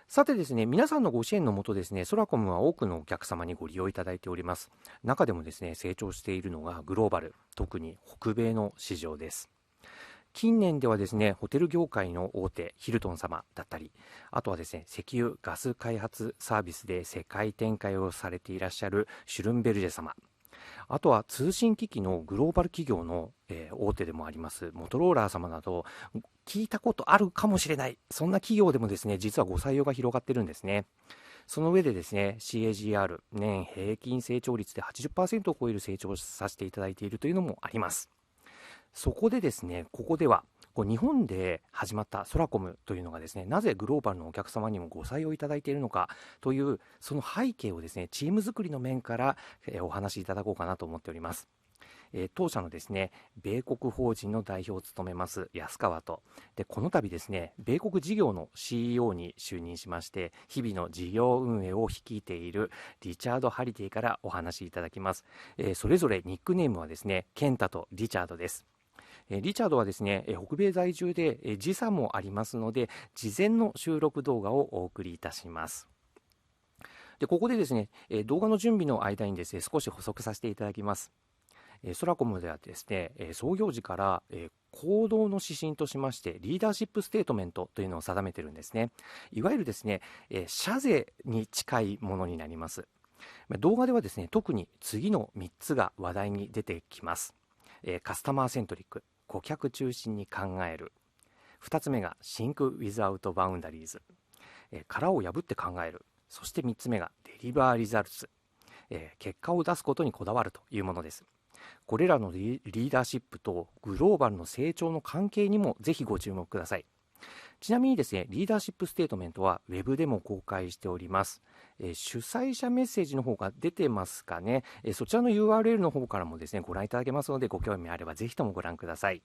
さてですね、皆さんのご支援のもとですね、ソラコムは多くのお客様にご利用いただいております。中でもですね、成長しているのがグローバル、特に北米の市場です。近年ではですね、ホテル業界の大手ヒルトン様だったり、あとはですね、石油ガス開発サービスで世界展開をされていらっしゃるシュルンベルジェ様、あとは通信機器のグローバル企業の、大手でもありますモトローラー様など、聞いたことあるかもしれない、そんな企業でもですね、実はご採用が広がってるんですね。その上でですね、CAGR 年平均成長率で 80% を超える成長をさせていただいているというのもあります。そこでですね、ここでは日本で始まったソラコムというのがですね、なぜグローバルのお客様にもご採用いただいているのかというその背景をですね、チーム作りの面からお話しいただこうかなと思っております。当社のですね、米国法人の代表を務めます安川と、でこの度ですね、米国事業の CEO に就任しまして、日々の事業運営を率いているリチャード・ハリデーからお話しいただきます。それぞれニックネームはですね、ケンタとリチャードです。リチャードはですね、北米在住で時差もありますので、事前の収録動画をお送りいたします。でここでですね、動画の準備の間にですね、少し補足させていただきます。ソラコムではですね、創業時から行動の指針としましてリーダーシップステートメントというのを定めているんですね。いわゆるですね、社税に近いものになります。動画ではですね、特に次の3つが話題に出てきます。カスタマーセントリック、顧客中心に考える。2つ目がシンク・ウィズ・アウト・バウンダリーズ、殻を破って考える。そして3つ目がデリバー・リザルツ、結果を出すことにこだわるというものです。これらのリーダーシップとグローバルの成長の関係にもぜひご注目ください。ちなみにですね、リーダーシップステートメントはウェブでも公開しております。主催者メッセージの方が出てますかね。そちらの URL の方からもですね、ご覧いただけますので、ご興味あればぜひともご覧ください。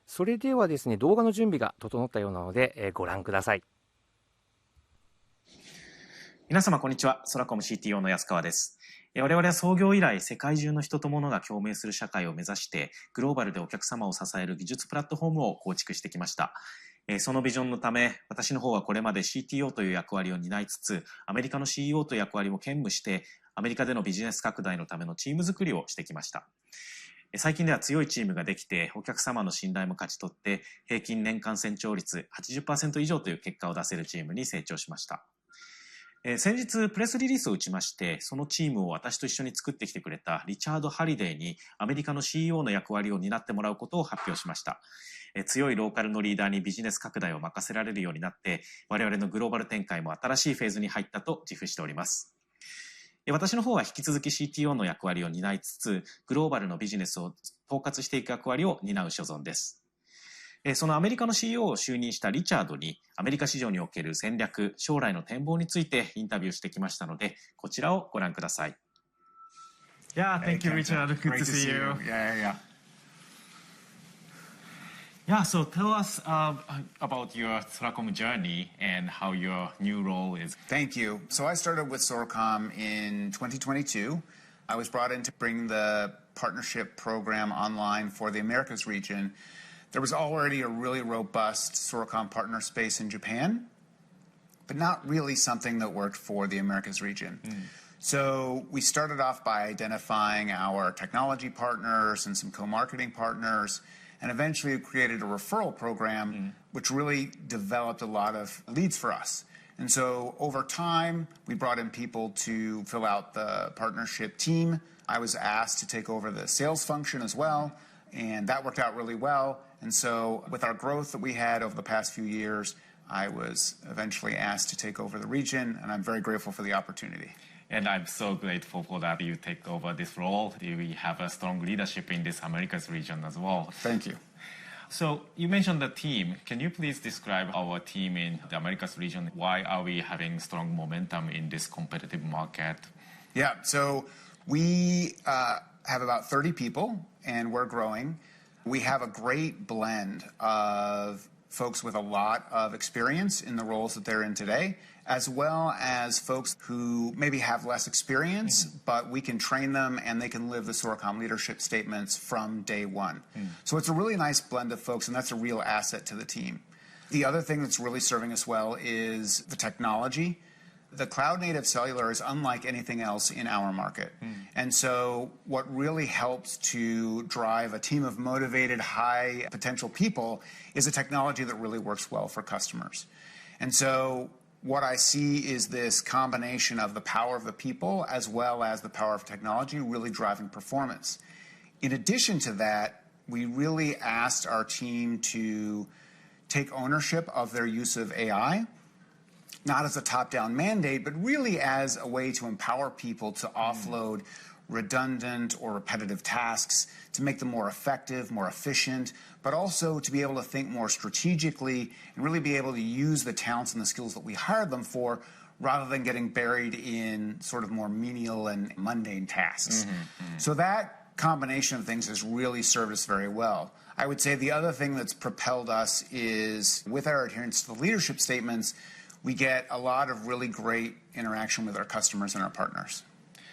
それではですね、動画の準備が整ったようなので、ご覧ください。皆様こんにちは。ソラコム CTO の安川です。我々は創業以来、世界中の人と物が共鳴する社会を目指して、グローバルでお客様を支える技術プラットフォームを構築してきました。そのビジョンのため、私の方はこれまで CTO という役割を担いつつ、アメリカの CEO という役割も兼務して、アメリカでのビジネス拡大のためのチーム作りをしてきました。最近では強いチームができて、お客様の信頼も勝ち取って、平均年間成長率 80% 以上という結果を出せるチームに成長しました。先日プレスリリースを打ちまして、そのチームを私と一緒に作ってきてくれたリチャード・ハリデーにアメリカの CEO の役割を担ってもらうことを発表しました。強いローカルのリーダーにビジネス拡大を任せられるようになって、我々のグローバル展開も新しいフェーズに入ったと自負しております。私の方は引き続き CTO の役割を担いつつ、グローバルのビジネスを統括していく役割を担う所存です。そのアメリカの CEO を就任したリチャードにアメリカ市場における戦略、将来の展望についてインタビューしてきましたので、こちらをご覧ください。Yeah, thank you, Richard. Good to see you. Yeah, so tell us about your SORACOM journey and how your new role is. Thank you. So I started with SORACOM in 2022. I was brought in to bring the partnership program online for the Americas region. There was already a really robust SORACOM partner space in Japan, but not really something that worked for the Americas region. So we started off by identifying our technology partners and some co-marketing partners, and eventually we created a referral program, which really developed a lot of leads for us. And so over time, we brought in people to fill out the partnership team. I was asked to take over the sales function as well, and that worked out really well. And so with our growth that we had over the past few years, I was eventually asked to take over the region, and I'm very grateful for the opportunity. And I'm so grateful for that you take over this role. We have a strong leadership in this Americas region as well. Thank you. So you mentioned the team. Can you please describe our team in the Americas region? Why are we having strong momentum in this competitive market? Yeah, so we have about 30 people, and we're growing. We have a great blend of folks with a lot of experience in the roles that they're in today, as well as folks who maybe have less experience, but we can train them and they can live the SORACOM leadership statements from day one. So it's a really nice blend of folks, and that's a real asset to the team. The other thing that's really serving us well is the technology. The cloud-native cellular is unlike anything else in our market. And so what really helps to drive a team of motivated, high-potential people is a technology that really works well for customers. And so what I see is this combination of the power of the people as well as the power of technology really driving performance. In addition to that, we really asked our team to take ownership of their use of AI, not as a top-down mandate, but really as a way to empower people to offload redundant or repetitive tasks, to make them more effective, more efficient, but also to be able to think more strategically and really be able to use the talents and the skills that we hired them for rather than getting buried in sort of more menial and mundane tasks. So that combination of things has really served us very well. I would say the other thing that's propelled us is with our adherence to the leadership statements, we get a lot of really great interaction with our customers and our partners.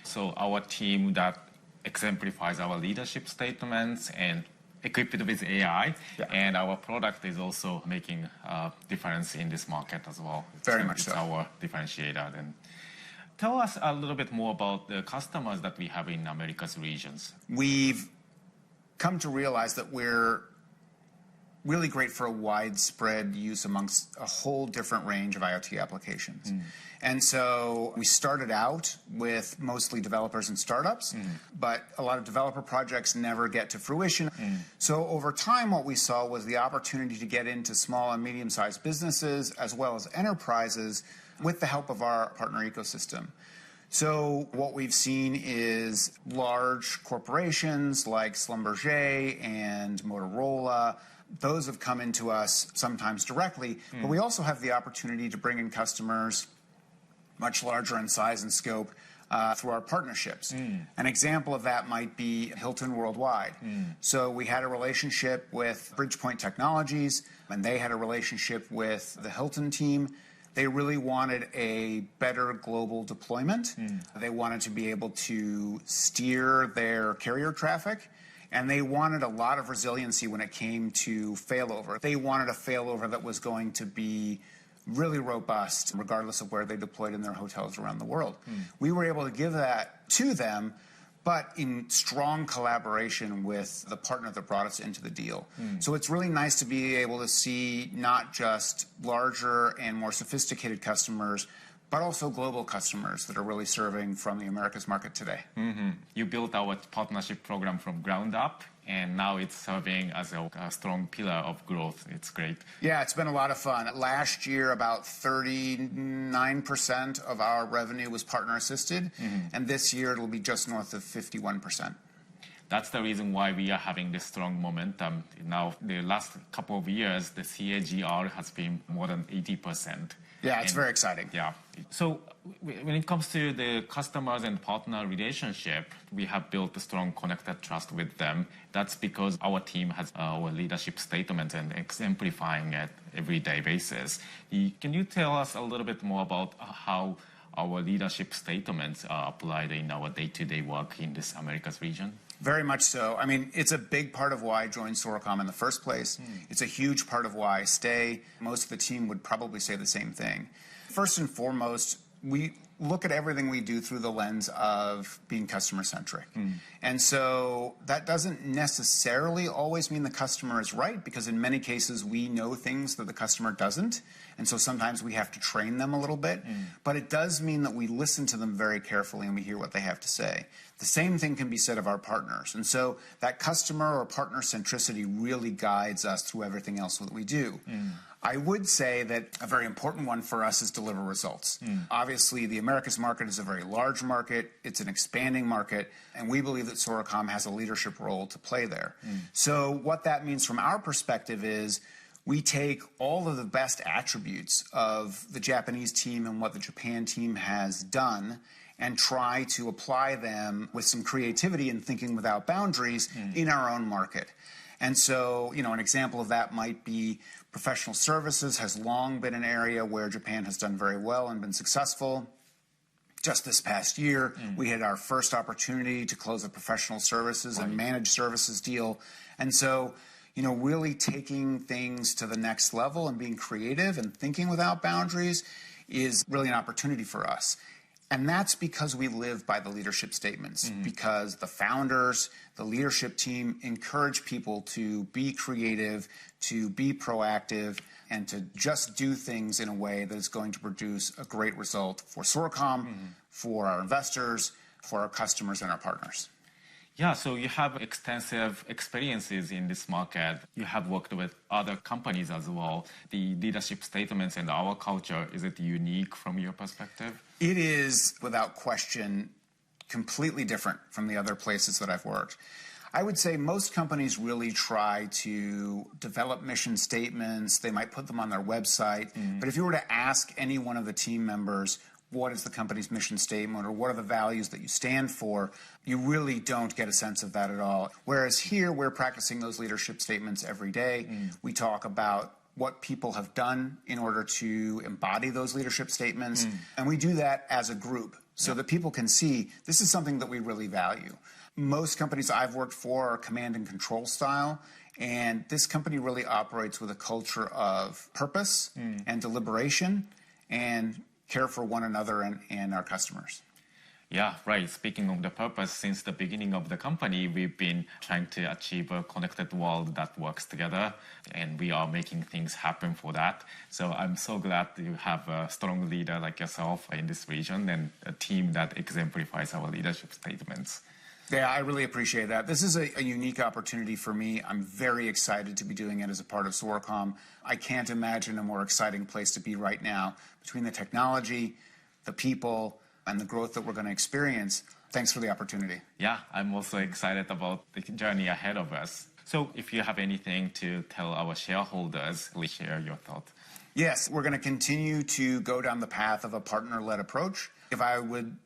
So our team that exemplifies our leadership statements and equipped with AI, and our product is also making a difference in this market as well. Very much so. It's our differentiator. Then, tell us a little bit more about the customers that we have in America's regions. We've come to realize that we're really great for a widespread use amongst a whole different range of IoT applications. And so we started out with mostly developers and startups, but a lot of developer projects never get to fruition. So over time, what we saw was the opportunity to get into small and medium-sized businesses as well as enterprises with the help of our partner ecosystem. So what we've seen is large corporations like Schlumberger and Motorola. Those have come into us sometimes directly, but we also have the opportunity to bring in customers much larger in size and scope through our partnerships. An example of that might be Hilton Worldwide. So we had a relationship with Bridgepoint Technologies, and they had a relationship with the Hilton team. They really wanted a better global deployment. They wanted to be able to steer their carrier traffic, and they wanted a lot of resiliency when it came to failover. They wanted a failover that was going to be really robust, regardless of where they deployed in their hotels around the world. We were able to give that to them, but in strong collaboration with the partner that brought us into the deal. So it's really nice to be able to see not just larger and more sophisticated customers, but also global customers that are really serving from the Americas market today. You built our partnership program from ground up, and now it's serving as a strong pillar of growth. It's great. Yeah, it's been a lot of fun. Last year, about 39% of our revenue was partner assisted, and this year it'll be just north of 51%. That's the reason why we are having this strong momentum. Now, the last couple of years, the CAGR has been more than 80%. Yeah, it's very exciting. Yeah. So when it comes to the customers and partner relationship, we have built a strong connected trust with them. That's because our team has our leadership statements and exemplifying it everyday basis. Can you tell us a little bit more about how our leadership statements are applied in our day-to-day work in this Americas region? Very much so. I mean, it's a big part of why I joined SORACOM in the first place. It's a huge part of why I stay. Most of the team would probably say the same thing. First and foremost, we look at everything we do through the lens of being customer-centric. And so that doesn't necessarily always mean the customer is right, because in many cases we know things that the customer doesn't. And so sometimes we have to train them a little bit. But it does mean that we listen to them very carefully and we hear what they have to say. The same thing can be said of our partners. And so that customer or partner centricity really guides us through everything else that we do. I would say that a very important one for us is deliver results. Obviously, the Americas market is a very large market. It's an expanding market. And we believe that SORACOM has a leadership role to play there. So what that means from our perspective is we take all of the best attributes of the Japanese team and what the Japan team has done and try to apply them with some creativity and thinking without boundaries in our own market. And so, you know, an example of that might be professional services has long been an area where Japan has done very well and been successful. Just this past year, we had our first opportunity to close a professional services and managed services deal. And so, really taking things to the next level and being creative and thinking without boundaries is really an opportunity for us. And that's because we live by the leadership statements, because the founders, the leadership team encourage people to be creative, to be proactive, and to just do things in a way that is going to produce a great result for SORACOM, for our investors, for our customers and our partners. Yeah, so you have extensive experiences in this market. You have worked with other companies as well. The leadership statements and our culture, is it unique from your perspective? It is, without question, completely different from the other places that I've worked. I would say most companies really try to develop mission statements. They might put them on their website. But if you were to ask any one of the team members, what is the company's mission statement or what are the values that you stand for, you really don't get a sense of that at all. Whereas here, we're practicing those leadership statements every day. We talk about what people have done in order to embody those leadership statements. And we do that as a group so that people can see this is something that we really value. Most companies I've worked for are command and control style. And this company really operates with a culture of purpose and deliberation and care for one another and our customers. Yeah, right. Speaking of the purpose, since the beginning of the company, we've been trying to achieve a connected world that works together, and we are making things happen for that. So I'm so glad you have a strong leader like yourself in this region and a team that exemplifies our leadership statements. Yeah, I really appreciate that. This is a unique opportunity for me. I'm very excited to be doing it as a part of SORACOM. I can't imagine a more exciting place to be right now between the technology, the people, and the growth that we're going to experience. Thanks for the opportunity. Yeah, I'm also excited about the journey ahead of us. So if you have anything to tell our shareholders, please share your thoughts. Yes, we're going to continue to go down the path of a partner-led approach. If I would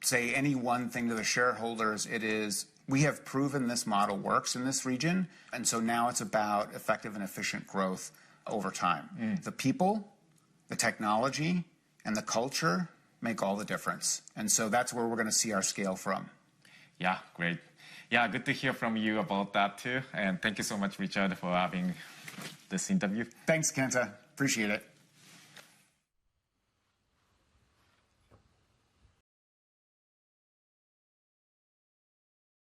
say any one thing to the shareholders, it is we have proven this model works in this region, and so now it's about effective and efficient growth over time. The people, the technology, and the culture make all the difference, and so that's where we're going to see our scale from. Yeah, great. Yeah, good to hear from you about that too, and thank you so much, Richard, for having this interview. Thanks, Kenta. Appreciate it.